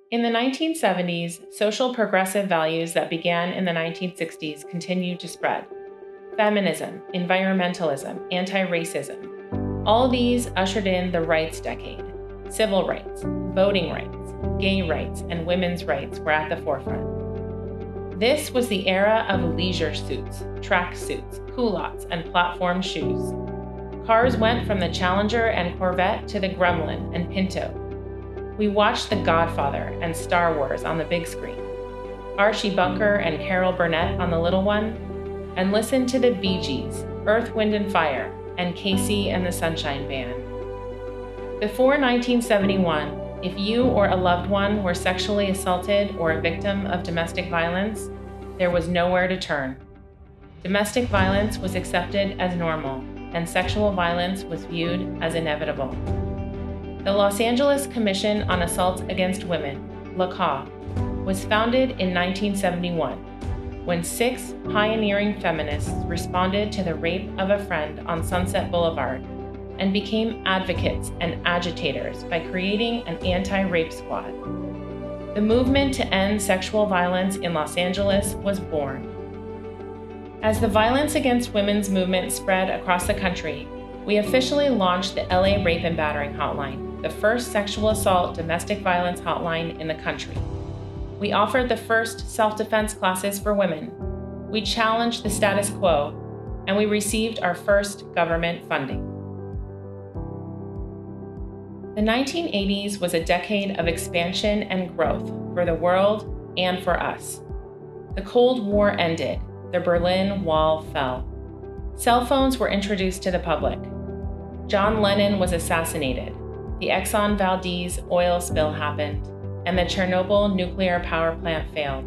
In the 1970s, social progressive values that began in the 1960s continued to spread. Feminism, environmentalism, anti-racism. All these ushered in the rights decade. Civil rights, voting rights, gay rights, and women's rights were at the forefront. This was the era of leisure suits, track suits, culottes, and platform shoes. Cars went from the Challenger and Corvette to the Gremlin and Pinto. We watched The Godfather and Star Wars on the big screen, Archie Bunker and Carol Burnett on the little one, and listened to the Bee Gees, Earth, Wind and Fire, and Casey and the Sunshine Band. Before 1971, if you or a loved one were sexually assaulted or a victim of domestic violence, there was nowhere to turn. Domestic violence was accepted as normal, and sexual violence was viewed as inevitable. The Los Angeles Commission on Assault Against Women, LACA, was founded in 1971, when 6 pioneering feminists responded to the rape of a friend on Sunset Boulevard and became advocates and agitators by creating an anti-rape squad. The movement to end sexual violence in Los Angeles was born. As the violence against women's movement spread across the country, we officially launched the LA Rape and Battering Hotline, the first sexual assault domestic violence hotline in the country. We offered the first self-defense classes for women. We challenged the status quo, and we received our first government funding. The 1980s was a decade of expansion and growth for the world and for us. The Cold War ended. The Berlin Wall fell. Cell phones were introduced to the public. John Lennon was assassinated. The Exxon Valdez oil spill happened, and the Chernobyl nuclear power plant failed.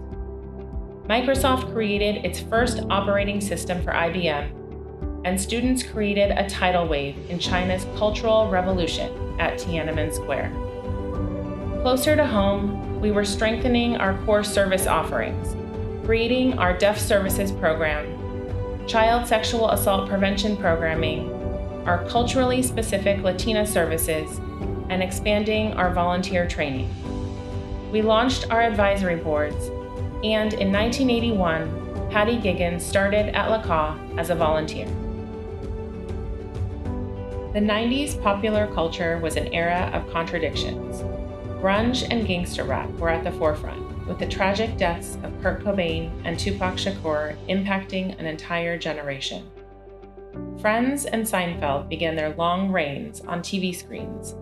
Microsoft created its first operating system for IBM, and students created a tidal wave in China's Cultural Revolution at Tiananmen Square. Closer to home, we were strengthening our core service offerings, creating our Deaf Services Program, child sexual assault prevention programming, our culturally specific Latina services, and expanding our volunteer training. We launched our advisory boards, and in 1981, Patty Giggins started at LACA as a volunteer. The 90s popular culture was an era of contradictions. Grunge and gangster rap were at the forefront, with the tragic deaths of Kurt Cobain and Tupac Shakur impacting an entire generation. Friends and Seinfeld began their long reigns on TV screens,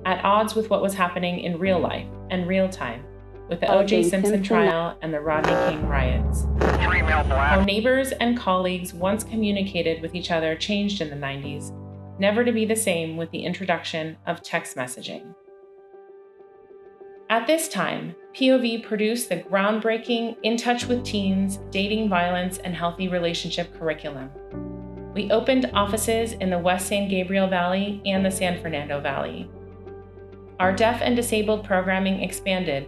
at odds with what was happening in real life and real time, with the O.J. Simpson trial and the Rodney King riots. How neighbors and colleagues once communicated with each other changed in the 90s, never to be the same with the introduction of text messaging. At this time, POV produced the groundbreaking In Touch with Teens, Dating Violence, and Healthy Relationship curriculum. We opened offices in the West San Gabriel Valley and the San Fernando Valley. Our deaf and disabled programming expanded,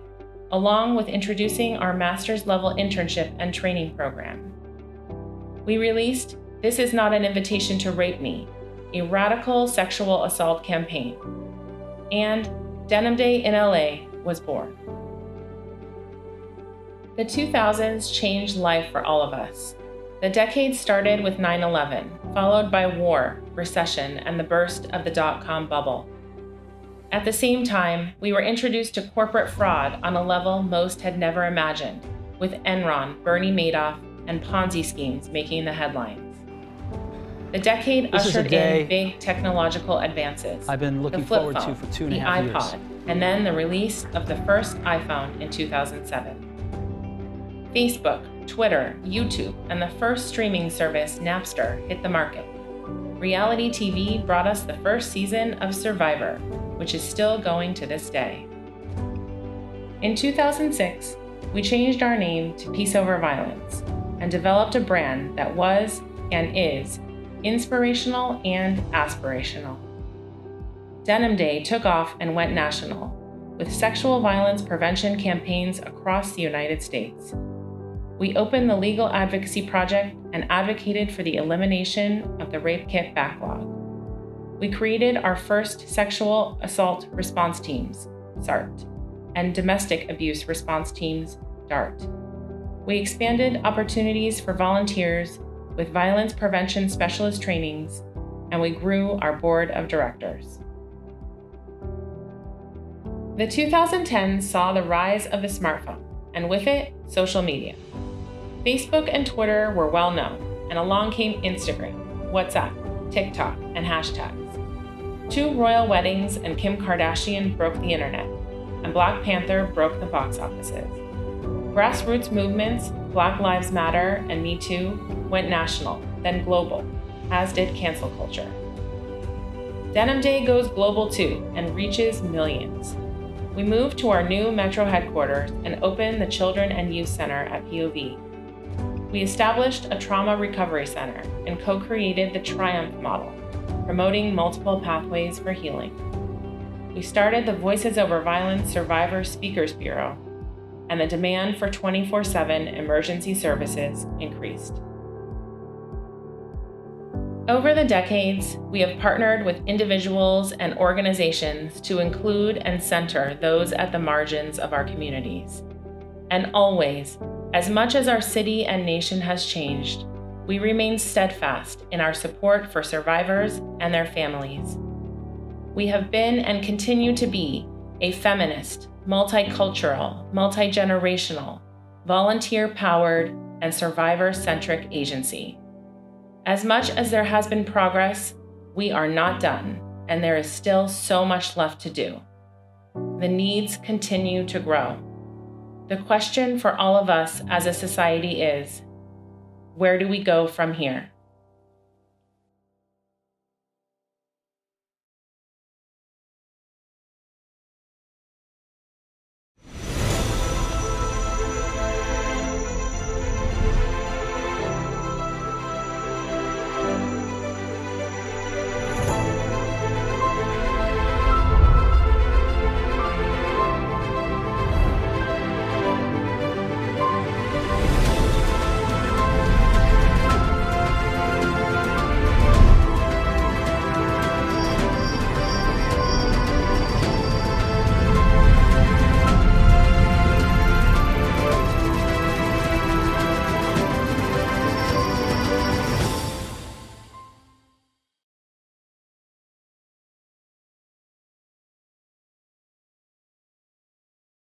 along with introducing our master's level internship and training program. We released This Is Not an Invitation to Rape Me, a radical sexual assault campaign. And Denim Day in LA was born. The 2000s changed life for all of us. The decade started with 9/11, followed by war, recession, and the burst of the dot-com bubble. At the same time, we were introduced to corporate fraud on a level most had never imagined, with Enron, Bernie Madoff, and Ponzi schemes making the headlines. The decade ushered in big technological advances. I've been looking forward to for 2.5 years. The iPod, and then the release of the first iPhone in 2007. Facebook, Twitter, YouTube, and the first streaming service, Napster, hit the market. Reality TV brought us the first season of Survivor, which is still going to this day. In 2006, we changed our name to Peace Over Violence and developed a brand that was and is inspirational and aspirational. Denim Day took off and went national, with sexual violence prevention campaigns across the United States. We opened the Legal Advocacy Project and advocated for the elimination of the rape kit backlog. We created our first sexual assault response teams, SART, and domestic abuse response teams, DART. We expanded opportunities for volunteers with violence prevention specialist trainings, and we grew our board of directors. The 2010s saw the rise of the smartphone, and with it, social media. Facebook and Twitter were well known, and along came Instagram, WhatsApp, TikTok, and hashtags. 2 royal weddings and Kim Kardashian broke the internet, and Black Panther broke the box offices. Grassroots movements, Black Lives Matter and Me Too, went national, then global, as did cancel culture. Denim Day goes global too and reaches millions. We moved to our new Metro headquarters and opened the Children and Youth Center at POV. We established a trauma recovery center and co-created the Triumph model, promoting multiple pathways for healing. We started the Voices Over Violence Survivor Speakers Bureau, and the demand for 24/7 emergency services increased. Over the decades, we have partnered with individuals and organizations to include and center those at the margins of our communities. And always, as much as our city and nation has changed, we remain steadfast in our support for survivors and their families. We have been and continue to be a feminist, multicultural, multi-generational, volunteer-powered, and survivor-centric agency. As much as there has been progress, we are not done, and there is still so much left to do. The needs continue to grow. The question for all of us as a society is, where do we go from here?